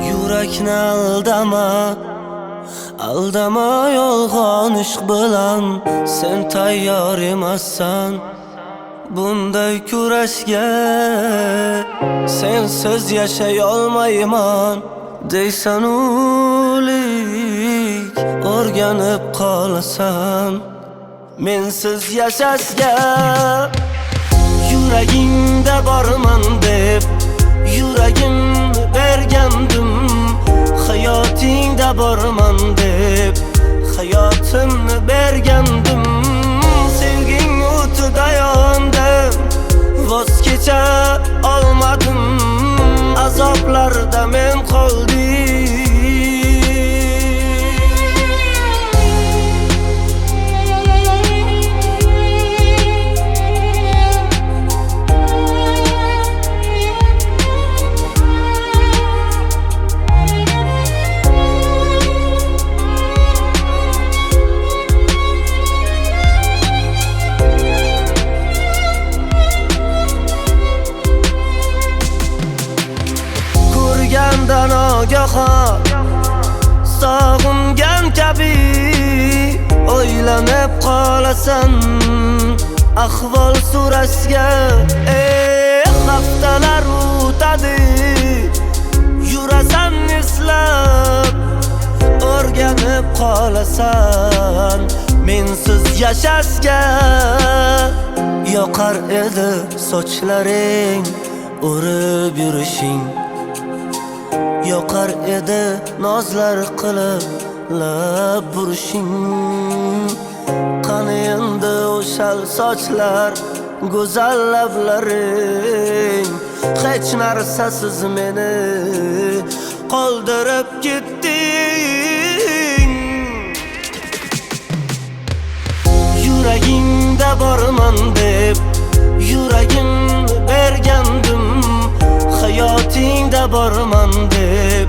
Yurakni aldama, aldama yolg'on ishq bilan. Sen tayyor emassan bunday kurashga. Sensiz yashay olmayman deysan o'lik, o'rganib qolasan mensiz yashashga. Yuragingda borman deb yuragimni bergandim, hayotingda borman deb hayotimni bergandim. Sevging o'tida yondim, voz kecha olmadim, azoblarda men qoldim. Nogahon sog'ingan kabi o'ylanib qolasan ahvol so'rashga. Haftalar o'tadi, yurasan eslab, o'rganib qolasan mensiz yashashga. Yoqar edi sochlaring o'rib yurishing, yoqar edi nozlar qilib lab burishing. Qani endi o'shal sochlar, go'zal lablaring, hech narsasiz meni qoldirib ketding. Yuragingda borman deb yuragimni bergandim, hayotingda borman deb